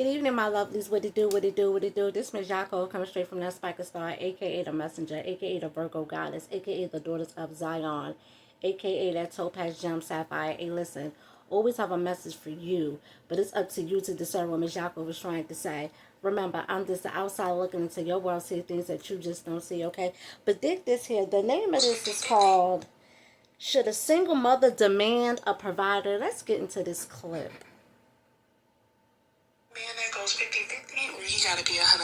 Good evening, my lovelies. What it do, what it do, what it do. This Miss Jaco coming straight from that Spiker Star, aka the Messenger, aka the Virgo Goddess, aka the Daughters of Zion, aka that Topaz Gem Sapphire. Hey, listen, always have a message for you, but it's up to you to discern what Miss Jaco was trying to say. Remember, I'm just the outside looking into your world, see things that you just don't see, okay? But dig this here. The name of this is called Should a Single Mother Demand a Provider? Let's get into this clip. Man that goes 50-50, or he gotta be 100%.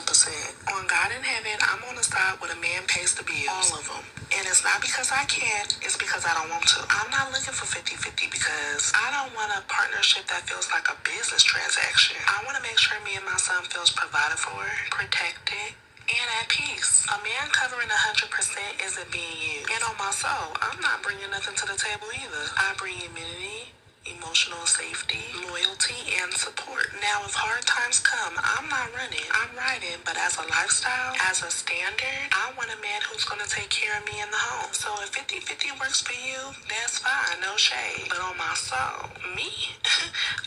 On God in heaven, I'm on the side where the man pays the bills. All of them. And it's not because I can't, it's because I don't want to. I'm not looking for 50-50 because I don't want a partnership that feels like a business transaction. I want to make sure me and my son feels provided for, protected, and at peace. A man covering 100% isn't being used. And on my soul, I'm not bringing nothing to the table either. I bring immunity, emotional safety, loyalty, and support. Now, if hard times come, I'm not running. I'm riding, but as a lifestyle, as a standard, I want a man who's going to take care of me in the home. So if 50-50 works for you, that's fine, no shade. But on my soul, me,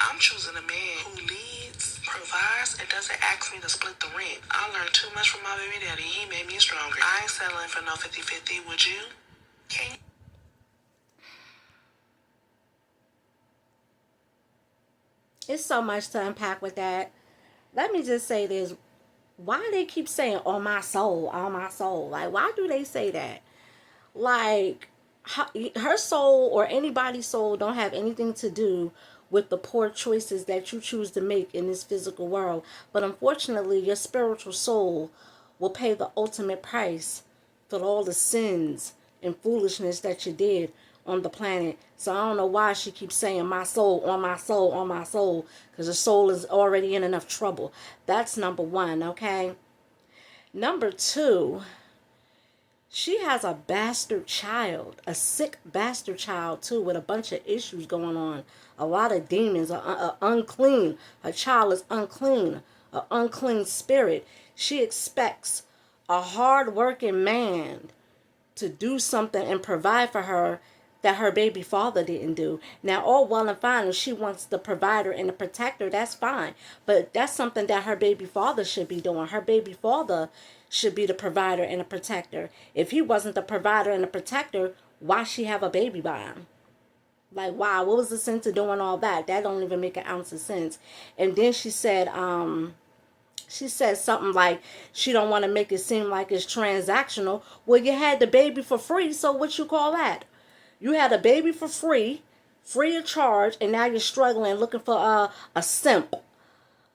I'm choosing a man who leads, provides, and doesn't ask me to split the rent. I learned too much from my baby daddy. He made me stronger. I ain't settling for no 50-50, would you? Can you? It's so much to unpack with that. Let me just say this. Why they keep saying, "on my soul, on my soul"? Like, why do they say that? Like, her soul or anybody's soul don't have anything to do with the poor choices that you choose to make in this physical world. But unfortunately, your spiritual soul will pay the ultimate price for all the sins and foolishness that you did on the planet. So I don't know why she keeps saying my soul, on my soul, on my soul, because the soul is already in enough trouble. That's number one, okay? Number two, she has a bastard child, a sick bastard child too, with a bunch of issues going on. A lot of demons, unclean. Her child is unclean, an unclean spirit. She expects a hard-working man to do something and provide for her that her baby father didn't do. Now, all well and fine, if she wants the provider and the protector, that's fine. But that's something that her baby father should be doing. Her baby father should be the provider and the protector. If he wasn't the provider and the protector, why she have a baby by him? Like, wow, what was the sense of doing all that? That don't even make an ounce of sense. And then she said something like she don't want to make it seem like it's transactional. Well, you had the baby for free, so what you call that? You had a baby for free of charge, and now you're struggling looking for a simp,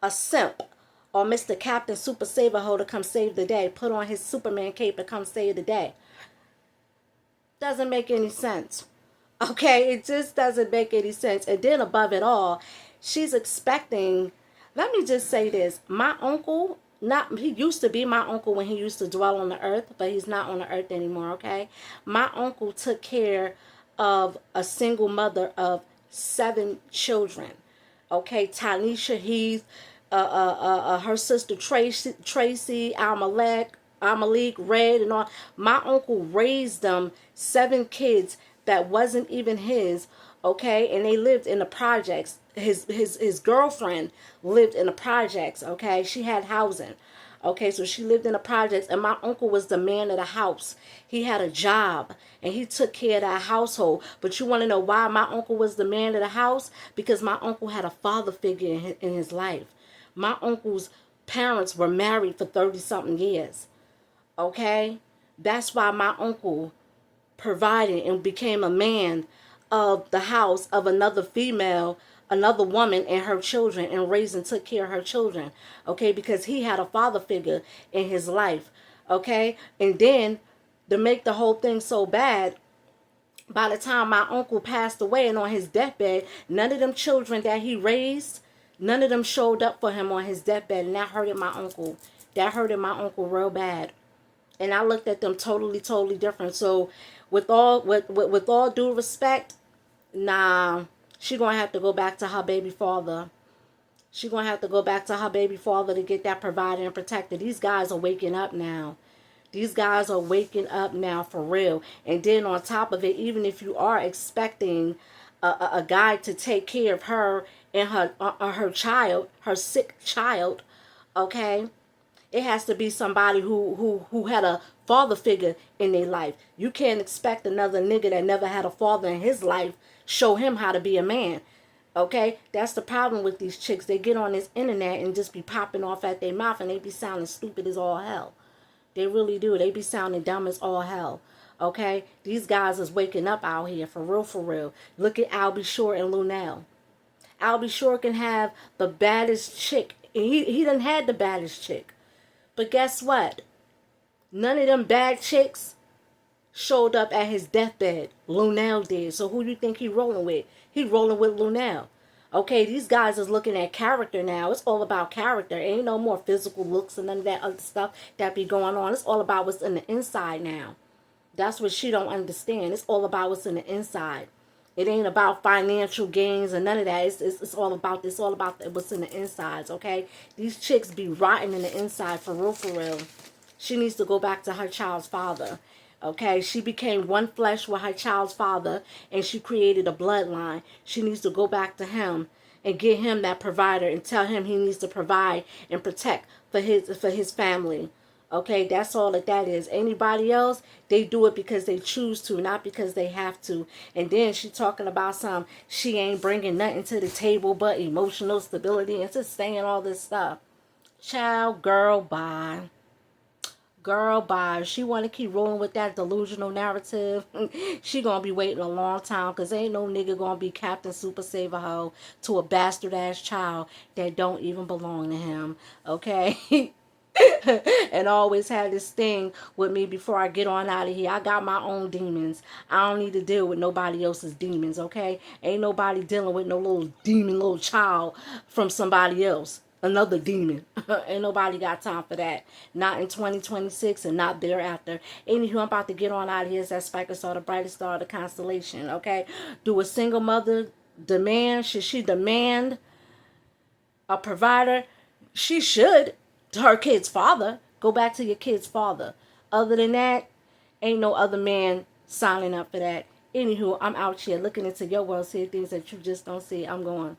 or Mr. Captain Super Saver Ho to come save the day. Put on his Superman cape to come save the day. Doesn't make any sense. Okay, it just doesn't make any sense. And then above it all, she's expecting, let me just say this, my uncle, he used to be my uncle when he used to dwell on the earth, but he's not on the earth anymore, okay? My uncle took care of a single mother of 7 children, okay? Tanisha Heath, her sister Tracy, Almalik, Red, and all. My uncle raised them 7 kids that wasn't even his, okay? And they lived in the projects. His girlfriend lived in the projects, okay? She had housing. Okay, so she lived in the projects, and my uncle was the man of the house. He had a job, and he took care of that household. But you want to know why my uncle was the man of the house? Because my uncle had a father figure in his life. My uncle's parents were married for 30-something years. Okay? That's why my uncle provided and became a man of the house of another female, another woman, and her children, and raised and took care of her children, okay, because he had a father figure in his life, okay. And then to make the whole thing so bad, by the time my uncle passed away and on his deathbed, none of them children that he raised, none of them showed up for him on his deathbed, and that hurted my uncle. That hurted my uncle real bad. And I looked at them totally different. So with all due respect, nah, she gonna have to go back to her baby father. She gonna have to go back to her baby father to get that provided and protected. These guys are waking up now. These guys are waking up now for real. And then on top of it, even if you are expecting a guy to take care of her and her child, her sick child, okay? It has to be somebody who had a father figure in their life. You can't expect another nigga that never had a father in his life show him how to be a man. Okay? That's the problem with these chicks. They get on this internet and just be popping off at their mouth, and they be sounding stupid as all hell. They really do. They be sounding dumb as all hell. Okay? These guys is waking up out here, for real, for real. Look at Albie Shore and Lunel. Albie Shore can have the baddest chick. He done had the baddest chick. But guess what? None of them bad chicks showed up at his deathbed. Lunel did. So who do you think he rolling with? He rolling with Lunel. Okay, these guys is looking at character now. It's all about character. Ain't no more physical looks and none of that other stuff that be going on. It's all about what's in the inside now. That's what she don't understand. It's all about what's in the inside. It ain't about financial gains and none of that. It's all about what's in the insides, okay? These chicks be rotten in the inside, for real, for real. She needs to go back to her child's father, okay? She became one flesh with her child's father, and she created a bloodline. She needs to go back to him and get him that provider and tell him he needs to provide and protect for his family. Okay, that's all that is. Anybody else, they do it because they choose to, not because they have to. And then she talking about she ain't bringing nothing to the table but emotional stability and just saying all this stuff. Child, girl, bye. Girl, bye. She want to keep rolling with that delusional narrative. She gonna be waiting a long time, because ain't no nigga gonna be Captain Super Saver Ho to a bastard ass child that don't even belong to him. Okay. And always had this thing with me before I get on out of here. I got my own demons. I don't need to deal with nobody else's demons, okay? Ain't nobody dealing with no little demon, little child from somebody else. Another demon. Ain't nobody got time for that. Not in 2026 and not thereafter. Anywho, I'm about to get on out of here. It's that Spiker Star, the brightest star of the constellation, okay? Do a single mother demand? Should she demand a provider? She should. To her kid's father. Go back to your kid's father. Other than that, ain't no other man signing up for that. Anywho, I'm out here looking into your world, seeing things that you just don't see. I'm going.